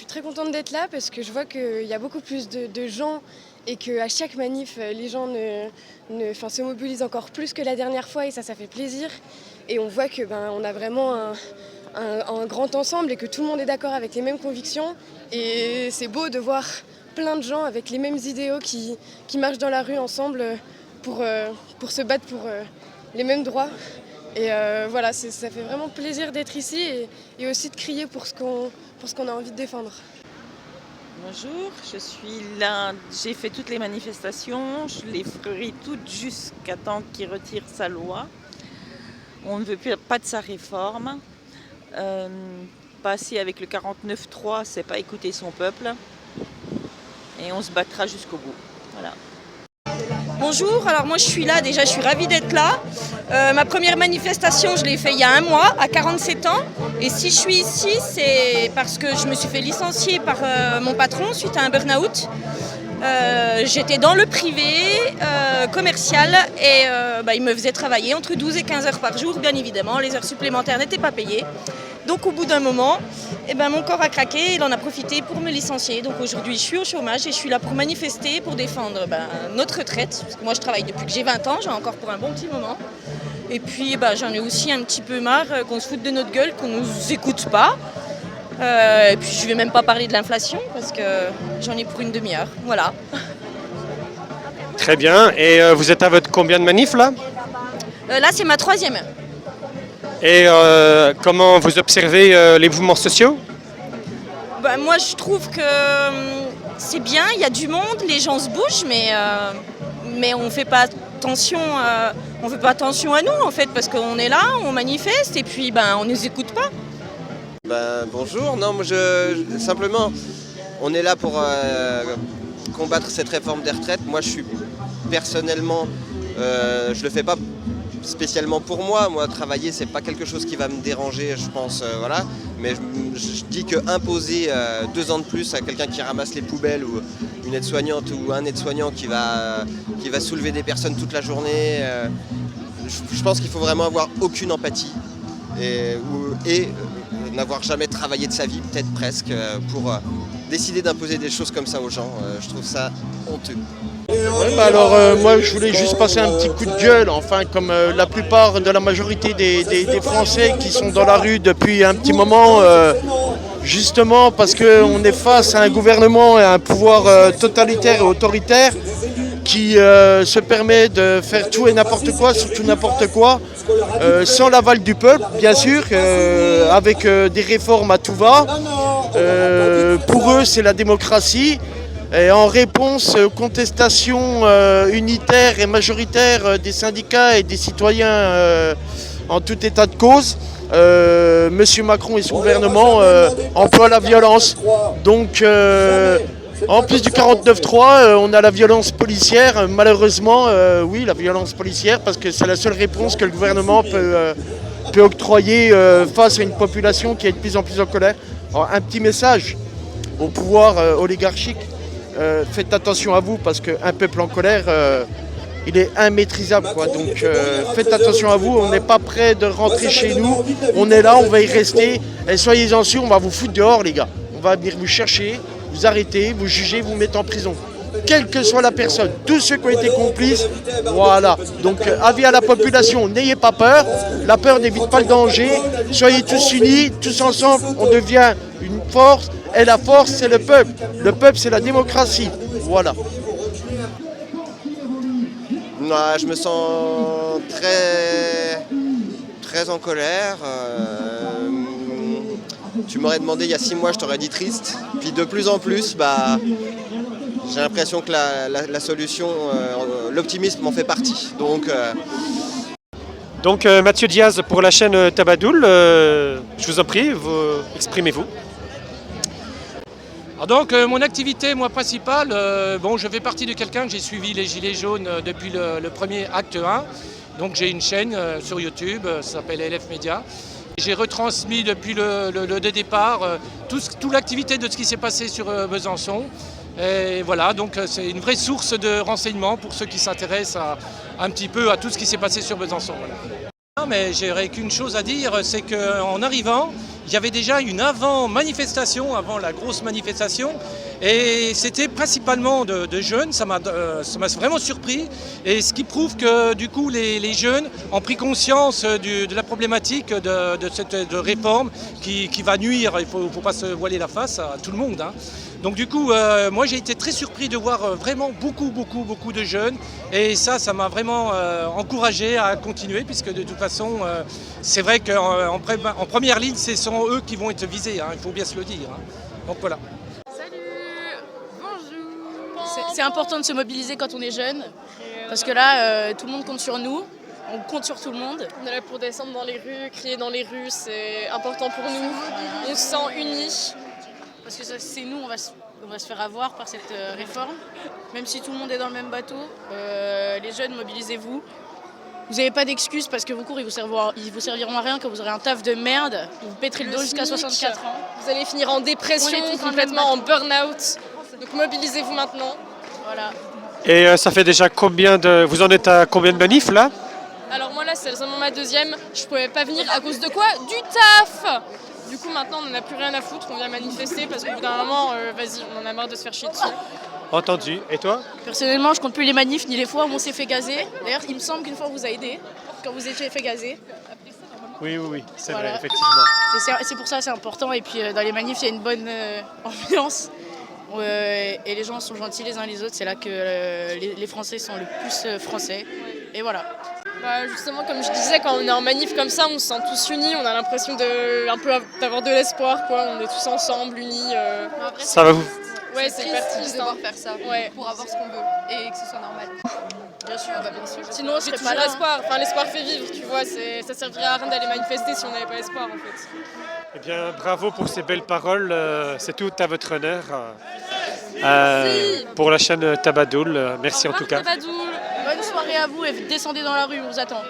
très contente d'être là parce que je vois qu'il y a beaucoup plus de gens et qu'à chaque manif, les gens se mobilisent encore plus que la dernière fois et ça fait plaisir. Et on voit que on a vraiment un grand ensemble et que tout le monde est d'accord avec les mêmes convictions. Et c'est beau de voir plein de gens avec les mêmes idéaux qui marchent dans la rue ensemble pour se battre pour les mêmes droits. Et voilà, ça fait vraiment plaisir d'être ici et aussi de crier pour ce qu'on a envie de défendre. Bonjour, je suis là, j'ai fait toutes les manifestations, je les ferai toutes jusqu'à temps qu'il retire sa loi. On ne veut pas de sa réforme. Passer avec le 49-3, c'est pas écouter son peuple. Et on se battra jusqu'au bout. Voilà. Bonjour, alors moi je suis là, déjà je suis ravie d'être là. Ma première manifestation je l'ai fait il y a un mois, à 47 ans. Et si je suis ici, c'est parce que je me suis fait licencier par mon patron suite à un burn-out. J'étais dans le privé commercial et il me faisait travailler entre 12 et 15 heures par jour, bien évidemment. Les heures supplémentaires n'étaient pas payées. Donc au bout d'un moment, mon corps a craqué et il en a profité pour me licencier. Donc aujourd'hui je suis au chômage et je suis là pour manifester, pour défendre notre retraite. Parce que moi je travaille depuis que j'ai 20 ans, j'ai encore pour un bon petit moment. Et puis j'en ai aussi un petit peu marre qu'on se foute de notre gueule, qu'on ne nous écoute pas. Et puis je ne vais même pas parler de l'inflation parce que j'en ai pour une demi-heure. Voilà. Très bien. Et vous êtes à votre combien de manifs là ? Là c'est ma 3e. Et comment vous observez les mouvements sociaux ? Moi je trouve que c'est bien, il y a du monde, les gens se bougent, mais on ne fait pas attention, on fait pas attention à nous en fait, parce qu'on est là, on manifeste et puis on ne nous écoute pas. Bonjour, non, simplement, on est là pour combattre cette réforme des retraites. Moi, je suis personnellement, je le fais pas spécialement pour moi. Moi, travailler, c'est pas quelque chose qui va me déranger, je pense, voilà. Mais je dis que imposer 2 ans de plus à quelqu'un qui ramasse les poubelles ou une aide-soignante ou un aide-soignant qui va soulever des personnes toute la journée, je pense qu'il faut vraiment avoir aucune empathie et n'avoir jamais travaillé de sa vie, peut-être presque, pour décider d'imposer des choses comme ça aux gens. Je trouve ça honteux. Moi je voulais juste passer un petit coup de gueule, enfin comme la plupart de la majorité des Français qui sont dans la rue depuis un petit moment, justement parce qu'on est face à un gouvernement et à un pouvoir totalitaire et autoritaire qui se permet de faire tout et n'importe quoi, surtout n'importe quoi, sans l'aval du peuple, bien sûr, avec des réformes à tout va. Pour eux, c'est la démocratie. Et en réponse aux contestations unitaires et majoritaires des syndicats et des citoyens en tout état de cause, M. Macron et son gouvernement emploient la violence. Donc, en plus du 49-3, on a la violence policière, malheureusement, oui, la violence policière, parce que c'est la seule réponse que le gouvernement peut octroyer face à une population qui est de plus en plus en colère. Alors, un petit message au pouvoir oligarchique, faites attention à vous, parce qu'un peuple en colère, il est immaîtrisable, quoi. Donc faites attention à vous, on n'est pas prêt de rentrer chez nous, on est là, on va y rester, et soyez-en sûrs, on va vous foutre dehors, les gars. On va venir vous chercher, vous arrêter, vous juger, vous mettre en prison. Quelle que soit la personne, tous ceux qui ont été complices, voilà. Donc avis à la population, n'ayez pas peur, la peur n'évite pas le danger, soyez tous unis, tous ensemble, on devient une force, et la force c'est le peuple c'est la démocratie, voilà. Je me sens très en colère. Tu m'aurais demandé il y a 6 mois, je t'aurais dit triste. Puis de plus en plus, j'ai l'impression que la solution, l'optimisme en fait partie. Donc Mathieu Diaz pour la chaîne Tabadoul, je vous en prie, exprimez-vous. Donc mon activité principale, je fais partie de quelqu'un que j'ai suivi les Gilets jaunes depuis le premier acte 1. Donc j'ai une chaîne sur YouTube, ça s'appelle LF Média. J'ai retransmis depuis le départ toute l'activité de ce qui s'est passé sur Besançon. Et voilà, donc c'est une vraie source de renseignements pour ceux qui s'intéressent un petit peu à tout ce qui s'est passé sur Besançon. Voilà. Non, mais j'aurais qu'une chose à dire, c'est qu'en arrivant, il y avait déjà une avant-manifestation, avant la grosse manifestation, et c'était principalement de jeunes, ça m'a vraiment surpris, et ce qui prouve que du coup les jeunes ont pris conscience de la problématique de cette réforme qui va nuire, il ne faut pas se voiler la face à tout le monde, hein. Donc du coup, moi j'ai été très surpris de voir vraiment beaucoup de jeunes, et ça m'a vraiment encouragé à continuer, puisque de toute façon, c'est vrai qu'en première ligne, ce sont eux qui vont être visés, hein, il faut bien se le dire, hein. Donc voilà. C'est important de se mobiliser quand on est jeune, parce que là, tout le monde compte sur nous, on compte sur tout le monde. On est là pour descendre dans les rues, crier dans les rues, c'est important pour nous. On se sent unis. Parce que c'est nous, on va se faire avoir par cette réforme. Même si tout le monde est dans le même bateau, les jeunes, mobilisez-vous. Vous n'avez pas d'excuses parce que vos cours, ils vous serviront à rien, que vous aurez un taf de merde, vous péterez le dos jusqu'à 64 ans. Vous allez finir en dépression, complètement en burn-out. Donc mobilisez-vous maintenant. Voilà. Et ça fait déjà combien de... Vous en êtes à combien de manifs là? Alors moi là, c'est seulement ma deuxième. Je pouvais pas venir à cause de quoi? Du taf. Du coup maintenant on n'en a plus rien à foutre, on vient manifester parce qu'au bout d'un moment, vas-y, on en a marre de se faire chier dessus. Entendu. Et toi? Personnellement, je compte plus les manifs ni les fois où on s'est fait gazer. D'ailleurs, il me semble qu'une fois on vous a aidé quand vous étiez fait gazer. Oui, c'est Voilà. vrai, effectivement. C'est pour ça c'est important. Et puis dans les manifs, il y a une bonne ambiance. Et les gens sont gentils les uns les autres. C'est là que les Français sont le plus français. Et voilà. Bah justement, comme je disais, quand on est en manif comme ça, on se sent tous unis, on a l'impression d'avoir de l'espoir, quoi. On est tous ensemble, unis. Ça va vous... Ouais, c'est hyper triste de devoir faire ça pour avoir ce qu'on veut et que ce soit normal. Bien sûr. Bien sûr. Sinon, j'ai toujours espoir. Enfin, l'espoir fait vivre, tu vois. Ça servirait à rien d'aller manifester si on n'avait pas espoir, en fait. Eh bien, bravo pour ces belles paroles. C'est tout à votre honneur. Pour la chaîne Tabadoul. Merci en tout cas. Bonne soirée à vous et descendez dans la rue, on vous attend.